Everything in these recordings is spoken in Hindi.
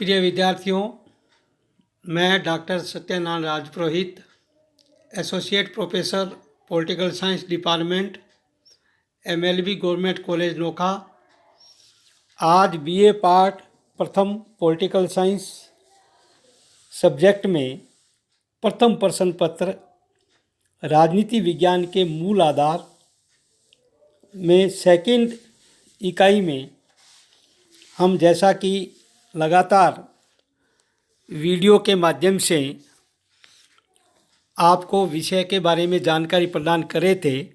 प्रिय विद्यार्थियों, मैं doctor Satyanarayan Rajpurohit, associate professor political science department, MLB government college Nokha, आज बीए पार्ट प्रथम पॉलिटिकल साइंस सब्जेक्ट में प्रथम प्रश्न पत्र राजनीति विज्ञान के मूल आधार में सेकंड इकाई में हम जैसा कि लगातार वीडियो के माध्यम से आपको विषय के बारे में जानकारी प्रदान करे थे,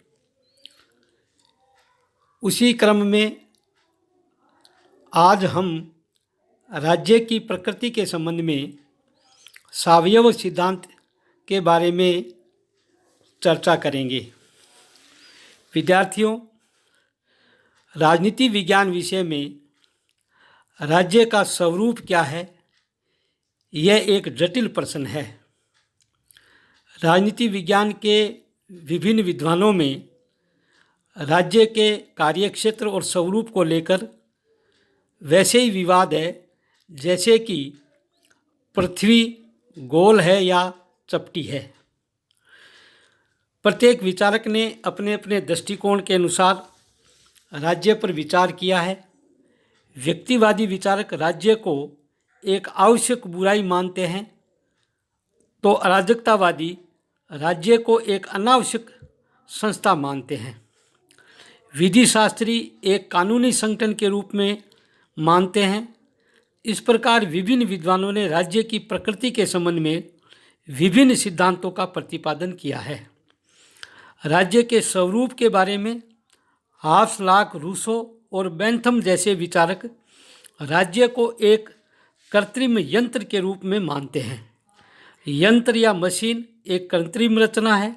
उसी क्रम में आज हम राज्य की प्रकृति के संबंध में सावयव सिद्धांत के बारे में चर्चा करेंगे। विद्यार्थियों, राजनीति विज्ञान विषय में राज्य का स्वरूप क्या है, यह एक जटिल प्रश्न है। राजनीति विज्ञान के विभिन्न विद्वानों में राज्य के कार्यक्षेत्र और स्वरूप को लेकर वैसे ही विवाद है जैसे कि पृथ्वी गोल है या चपटी है। प्रत्येक विचारक ने अपने अपने दृष्टिकोण के अनुसार राज्य पर विचार किया है। व्यक्तिवादी विचारक राज्य को एक आवश्यक बुराई मानते हैं, तो अराजकतावादी राज्य को एक अनावश्यक संस्था मानते हैं। विधि शास्त्री एक कानूनी संगठन के रूप में मानते हैं। इस प्रकार विभिन्न विद्वानों ने राज्य की प्रकृति के संबंध में विभिन्न सिद्धांतों का प्रतिपादन किया है। राज्य के स्वरूप के बारे में हाफ्स, लॉक, रूसो और बेंथम जैसे विचारक राज्य को एक कृत्रिम यंत्र के रूप में मानते हैं। यंत्र या मशीन एक कृत्रिम रचना है।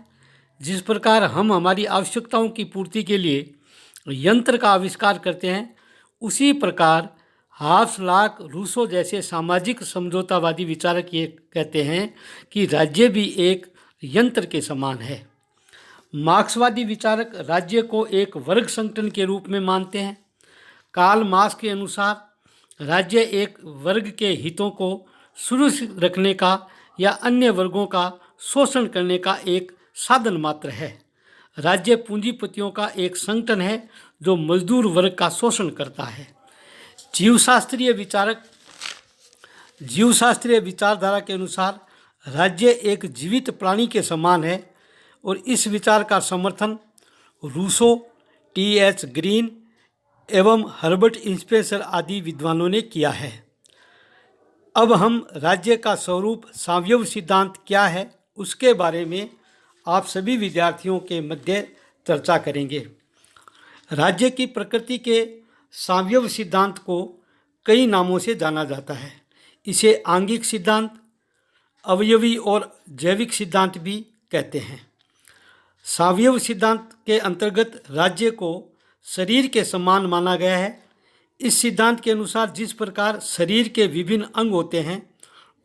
जिस प्रकार हम हमारी आवश्यकताओं की पूर्ति के लिए यंत्र का आविष्कार करते हैं, उसी प्रकार हाफ्स, लॉक, रूसो जैसे सामाजिक समझौतावादी विचारक ये कहते हैं कि राज्य भी एक यंत्र के समान है। मार्क्सवादी विचारक राज्य को एक वर्ग संगठन के रूप में मानते हैं। कार्ल मार्क्स के अनुसार राज्य एक वर्ग के हितों को सुरक्षित रखने का या अन्य वर्गों का शोषण करने का एक साधन मात्र है। राज्य पूंजीपतियों का एक संगठन है जो मजदूर वर्ग का शोषण करता है। जीवशास्त्रीय विचारधारा के अनुसार राज्य एक जीवित प्राणी के समान है और इस विचार का समर्थन रूसो, टी.एच. ग्रीन एवं हर्बर्ट स्पेंसर आदि विद्वानों ने किया है। अब हम राज्य का स्वरूप सावयव सिद्धांत क्या है, उसके बारे में आप सभी विद्यार्थियों के मध्य चर्चा करेंगे। राज्य की प्रकृति के सावयव सिद्धांत को कई नामों से जाना जाता है। इसे आंगिक सिद्धांत, अवयवी और जैविक सिद्धांत भी कहते हैं। सावयव सिद्धांत के अंतर्गत राज्य को शरीर के समान माना गया है। इस सिद्धांत के अनुसार जिस प्रकार शरीर के विभिन्न अंग होते हैं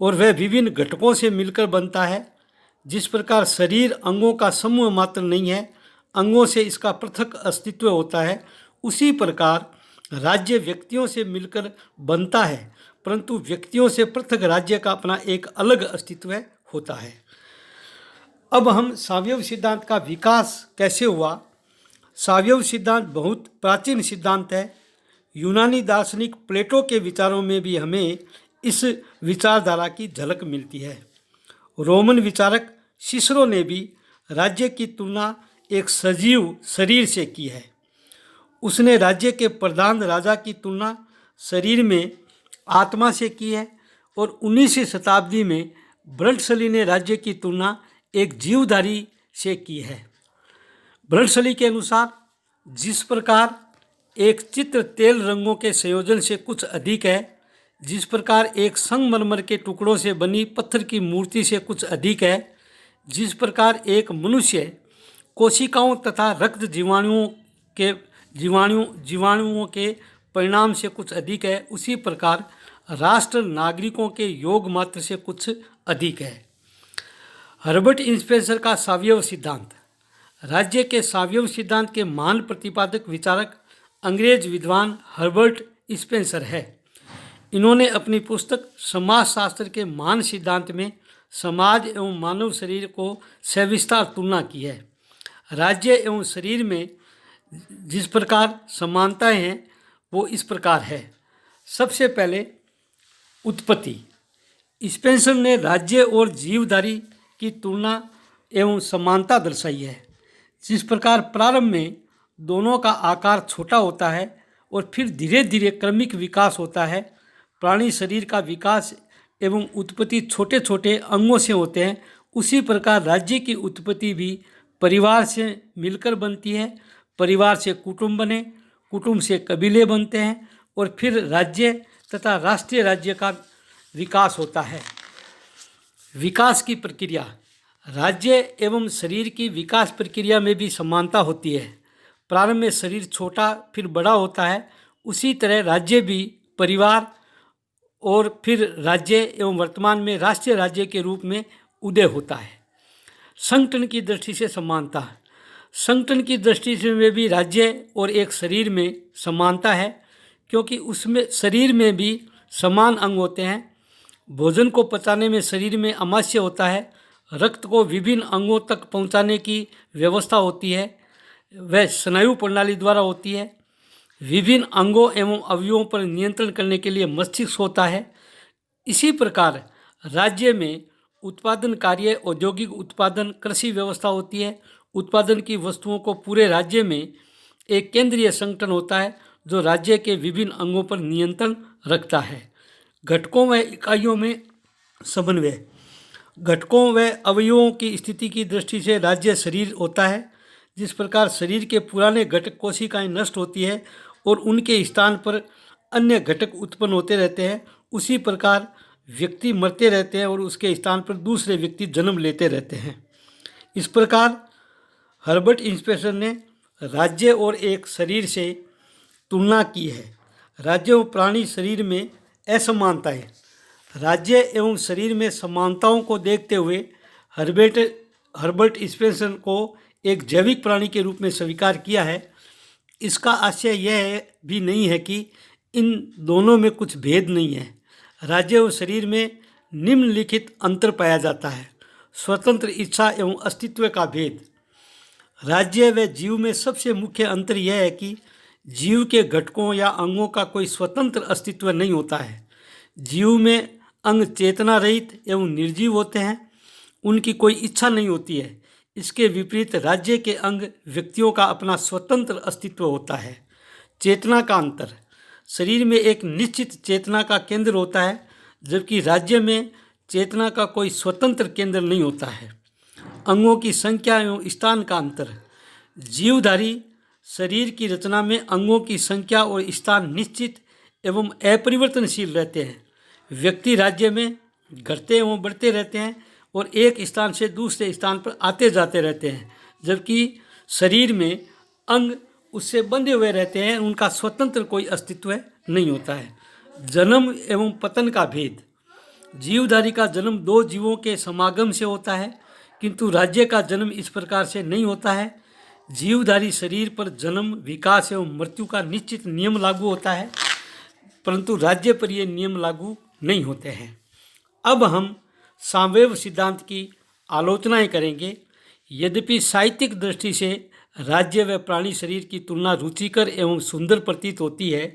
और वह विभिन्न घटकों से मिलकर बनता है, जिस प्रकार शरीर अंगों का समूह मात्र नहीं है, अंगों से इसका पृथक अस्तित्व होता है, उसी प्रकार राज्य व्यक्तियों से मिलकर बनता है, परंतु व्यक्तियों से पृथक राज्य का अपना एक अलग अस्तित्व होता है। अब हम सावयव सिद्धांत का विकास कैसे हुआ। सावयव सिद्धांत बहुत प्राचीन सिद्धांत है। यूनानी दार्शनिक प्लेटो के विचारों में भी हमें इस विचारधारा की झलक मिलती है। रोमन विचारक सिसरो ने भी राज्य की तुलना एक सजीव शरीर से की है। उसने राज्य के प्रधान राजा की तुलना शरीर में आत्मा से की है और 19वीं शताब्दी में ब्रंटसली ने राज्य की तुलना एक जीवधारी से की है। ब्रंटसली के अनुसार जिस प्रकार एक चित्र तेल रंगों के संयोजन से कुछ अधिक है, जिस प्रकार एक संगमरमर के टुकड़ों से बनी पत्थर की मूर्ति से कुछ अधिक है, जिस प्रकार एक मनुष्य कोशिकाओं तथा रक्त जीवाणुओं के परिणाम से कुछ अधिक है, उसी प्रकार राष्ट्र नागरिकों के योग मात्र से कुछ अधिक है। हर्बर्ट स्पेंसर का सावयव सिद्धांत। राज्य के सावयव सिद्धांत के महान प्रतिपादक विचारक अंग्रेज विद्वान हर्बर्ट स्पेंसर है। इन्होंने अपनी पुस्तक समाजशास्त्र के महान सिद्धांत में समाज एवं मानव शरीर को सविस्तार तुलना की है। राज्य एवं शरीर में जिस प्रकार समानताएं हैं वो इस प्रकार है। सबसे पहले उत्पत्ति। स्पेंसर ने राज्य और जीवधारी की तुलना एवं समानता दर्शाई है। जिस प्रकार प्रारंभ में दोनों का आकार छोटा होता है और फिर धीरे धीरे क्रमिक विकास होता है, प्राणी शरीर का विकास एवं उत्पत्ति छोटे छोटे अंगों से होते हैं, उसी प्रकार राज्य की उत्पत्ति भी परिवार से मिलकर बनती है। परिवार से कुटुंब बने, कुटुंब से कबीले बनते हैं और फिर राज्य तथा राष्ट्रीय राज्य का विकास होता है। विकास की प्रक्रिया। राज्य एवं शरीर की विकास प्रक्रिया में भी समानता होती है। प्रारंभ में शरीर छोटा फिर बड़ा होता है, उसी तरह राज्य भी परिवार और फिर राज्य एवं वर्तमान में राष्ट्रीय राज्य के रूप में उदय होता है। संगठन की दृष्टि से समानता। संगठन की दृष्टि से में भी राज्य और एक शरीर में समानता है, क्योंकि उसमें शरीर में भी समान अंग होते हैं। भोजन को पचाने में शरीर में आमाशय होता है। रक्त को विभिन्न अंगों तक पहुंचाने की व्यवस्था होती है, वह स्नायु प्रणाली द्वारा होती है। विभिन्न अंगों एवं अवयवों पर नियंत्रण करने के लिए मस्तिष्क होता है। इसी प्रकार राज्य में उत्पादन कार्य, औद्योगिक उत्पादन, कृषि व्यवस्था होती है। उत्पादन की वस्तुओं को पूरे राज्य में एक केंद्रीय संगठन होता है जो राज्य के विभिन्न अंगों पर नियंत्रण रखता है। घटकों व इकाइयों में समन्वय। घटकों व अवयवों की स्थिति की दृष्टि से राज्य शरीर होता है। जिस प्रकार शरीर के पुराने घटक कोशिकाएं नष्ट होती है और उनके स्थान पर अन्य घटक उत्पन्न होते रहते हैं, उसी प्रकार व्यक्ति मरते रहते हैं और उसके स्थान पर दूसरे व्यक्ति जन्म लेते रहते हैं। इस प्रकार हर्बर्ट स्पेंसर ने राज्य और एक शरीर से तुलना की है। राज्य और प्राणी शरीर में असमानताएं। राज्य एवं शरीर में समानताओं को देखते हुए हर्बर्ट स्पेंसर को एक जैविक प्राणी के रूप में स्वीकार किया है। इसका आशय यह भी नहीं है कि इन दोनों में कुछ भेद नहीं है। राज्य और शरीर में निम्नलिखित अंतर पाया जाता है। स्वतंत्र इच्छा एवं अस्तित्व का भेद। राज्य व जीव में सबसे मुख्य अंतर यह है कि जीव के घटकों या अंगों का कोई स्वतंत्र अस्तित्व नहीं होता है। जीव में अंग चेतना रहित एवं निर्जीव होते हैं, उनकी कोई इच्छा नहीं होती है। इसके विपरीत राज्य के अंग व्यक्तियों का अपना स्वतंत्र अस्तित्व होता है। चेतना का अंतर। शरीर में एक निश्चित चेतना का केंद्र होता है, जबकि राज्य में चेतना का कोई स्वतंत्र केंद्र नहीं होता है। अंगों की संख्या एवं स्थान का अंतर। जीवधारी शरीर की रचना में अंगों की संख्या और स्थान निश्चित एवं अपरिवर्तनशील रहते हैं। व्यक्ति राज्य में घटते एवं बढ़ते रहते हैं और एक स्थान से दूसरे स्थान पर आते जाते रहते हैं, जबकि शरीर में अंग उससे बंधे हुए रहते हैं, उनका स्वतंत्र कोई अस्तित्व नहीं होता है। जन्म एवं पतन का भेद। जीवधारी का जन्म दो जीवों के समागम से होता है, किंतु राज्य का जन्म इस प्रकार से नहीं होता है। जीवधारी शरीर पर जन्म, विकास एवं मृत्यु का निश्चित नियम लागू होता है, परंतु राज्य पर ये नियम लागू नहीं होते हैं। अब हम सामवेव सिद्धांत की आलोचनाएं करेंगे। यद्यपि साहित्यिक दृष्टि से राज्य व प्राणी शरीर की तुलना रुचिकर एवं सुंदर प्रतीत होती है,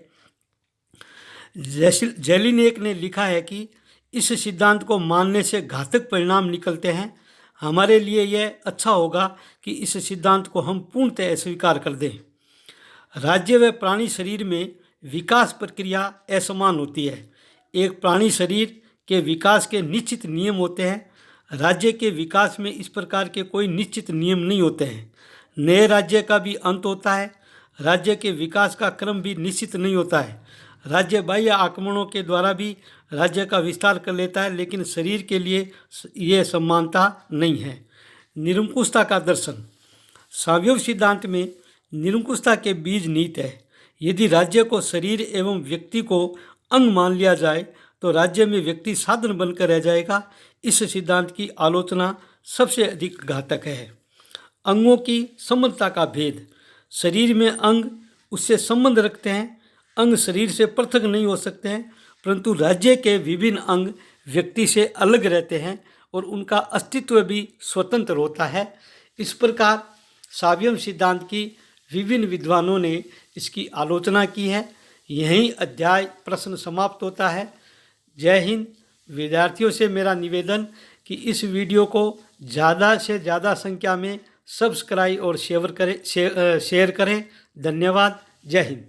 जेलिनेक ने लिखा है कि इस सिद्धांत को मानने से घातक परिणाम निकलते हैं। हमारे लिए यह अच्छा होगा कि इस सिद्धांत को हम पूर्णतः स्वीकार कर दें। राज्य व प्राणी शरीर में विकास प्रक्रिया असमान होती है। एक प्राणी शरीर के विकास के निश्चित नियम होते हैं। राज्य के विकास में इस प्रकार के कोई निश्चित नियम नहीं होते हैं। नए राज्य का भी अंत होता है। राज्य के विकास का क्रम भी निश्चित नहीं होता है। राज्य बाह्य आक्रमणों के द्वारा भी राज्य का विस्तार कर लेता है, लेकिन शरीर के लिए यह समानता नहीं है। निरंकुशता का दर्शन। सामवेव सिद्धांत में निरंकुशता के बीज निहित है। यदि राज्य को शरीर एवं व्यक्ति को अंग मान लिया जाए तो राज्य में व्यक्ति साधन बनकर रह जाएगा। इस सिद्धांत की आलोचना सबसे अधिक घातक है। अंगों की संबंधता का भेद। शरीर में अंग उससे संबंध रखते हैं। अंग शरीर से पृथक नहीं हो सकते हैं। परंतु राज्य के विभिन्न अंग व्यक्ति से अलग रहते हैं और उनका अस्तित्व भी स्वतंत्र होता है। इस प्रकार सावियम सिद्धांत की विभिन्न विद्वानों ने इसकी आलोचना की है। यहीं अध्याय प्रश्न समाप्त होता है। जय हिंद। विद्यार्थियों से मेरा निवेदन कि इस वीडियो को ज़्यादा से ज़्यादा संख्या में सब्सक्राइब और शेयर करें। धन्यवाद। जय हिंद।